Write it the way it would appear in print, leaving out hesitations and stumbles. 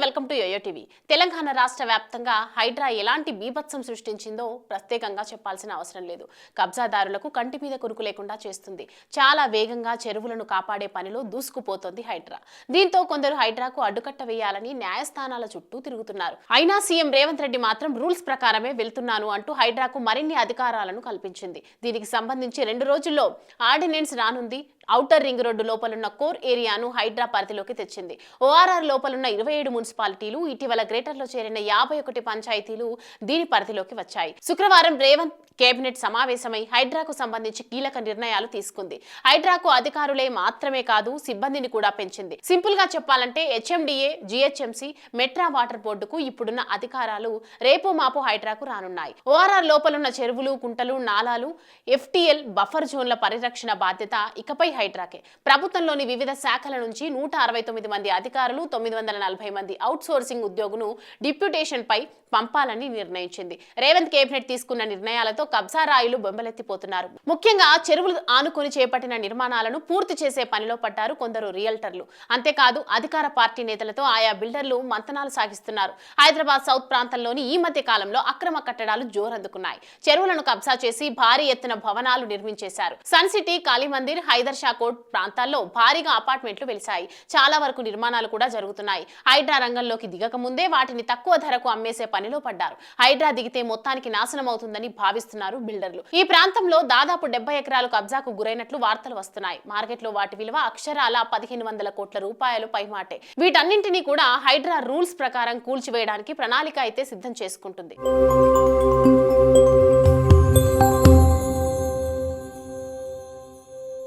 Welcome to YoYo TV. Telangana రాష్ట్ర వ్యాప్తంగా హైడ్రా ఎలాంటి బీభత్సం సృష్టించిందో ప్రత్యేకంగా చెప్పాల్సిన అవసరం లేదు. కబ్జాదారులకు కంటి మీద కొనుకు లేకుండా చేస్తుంది. చాలా వేగంగా చెరువులను కాపాడే పనిలో దూసుకుపోతోంది హైడ్రా. దీంతో కొందరు హైడ్రాకు అడ్డుకట్ట వేయాలని న్యాయస్థానాల చుట్టూ తిరుగుతున్నారు. అయినా సీఎం రేవంత్ రెడ్డి మాత్రం రూల్స్ ప్రకారమే వెళ్తున్నాను అంటూ హైడ్రాకు మరిన్ని అధికారాలను కల్పించింది. దీనికి సంబంధించి 2 రోజుల్లో ఆర్డినెన్స్ రానుంది. ఔటర్ రింగ్ రోడ్డు లోపలున్న కోర్ ఏరియాను హైడ్రా పరిధిలోకి తెచ్చింది. ఓఆర్ఆర్ లోపలున్న 27 మున్సిపాలిటీలు, ఇటీవల గ్రేటర్లో చేరిన 51 పంచాయతీలు దీని పరిధిలోకి వచ్చాయి. శుక్రవారం రేవంత్ కేబినెట్ సమావేశమై హైడ్రాకు సంబంధించి కీలక నిర్ణయాలు తీసుకుంది. హైడ్రాకు అధికారులే మాత్రమే కాదు, సిబ్బందిని కూడా పెంచింది. సింపుల్ గా చెప్పాలంటే హెచ్ఎండిఏ, జిహెచ్ఎంసి, మెట్రా వాటర్ బోర్డుకు ఇప్పుడున్న అధికారాలు రేపో మాపో హైడ్రాకు రానున్నాయి. ఓఆర్ఆర్ లోపలున్న చెరువులు, కుంటలు, నాలాలు, ఎఫ్టీఎల్, బఫర్ జోన్ల పరిరక్షణ బాధ్యత ఇకపై హైడ్రాకే. ప్రభుత్వంలోని వివిధ శాఖల నుంచి 169 మంది అధికారులు, 940 మంది అవుట్ సోర్సింగ్ ఉద్యోగును డిప్యూటేషన్ పై పంపాలని నిర్ణయించింది. రేవంత్ కేబినెట్ తీసుకున్న నిర్ణయాలతో కబ్జా రాయులు బొంబలెత్తిపోతున్నారు. ముఖ్యంగా చెరువులు ఆనుకొని చేపట్టిన నిర్మాణాలను పూర్తి చేసే పనిలో పడ్డారు కొందరు రియల్టర్లు. అంతేకాదు అధికార పార్టీ నేతలతో ఆయా బిల్డర్లు మంతనాలు సాగిస్తున్నారు. హైదరాబాద్ సౌత్ ప్రాంతంలోని ఈ మధ్య కాలంలో అక్రమ కట్టడాలు జోరందుకున్నాయి. చెరువులను కబ్జా చేసి భారీ ఎత్తున భవనాలు నిర్మించేశారు. సన్ సిటీ, కాళీమందిర్, హైదర్ షా కోట్ ప్రాంతాల్లో భారీగా అపార్ట్మెంట్లు వెలిశాయి. చాలా వరకు నిర్మాణాలు కూడా జరుగుతున్నాయి. హైడ్రా రంగంలోకి దిగక ముందే వాటిని తక్కువ ధరకు అమ్మేసే పనిలో పడ్డారు. హైడ్రా దిగితే మొత్తానికి నాశనం అవుతుందని భావిస్తున్నారు బిల్డర్లు. ఈ ప్రాంతంలో దాదాపు 70 ఎకరాలు కబ్జాకు గురైనట్లు వార్తలు వస్తున్నాయి. మార్కెట్లో వాటి విలువ అక్షరాల 1500 కోట్ల రూపాయలు పైమాటే. వీటన్నింటినీ కూడా హైడ్రా రూల్స్ ప్రకారం కూల్చివేయడానికి ప్రణాళిక అయితే సిద్ధం చేసుకుంటుంది.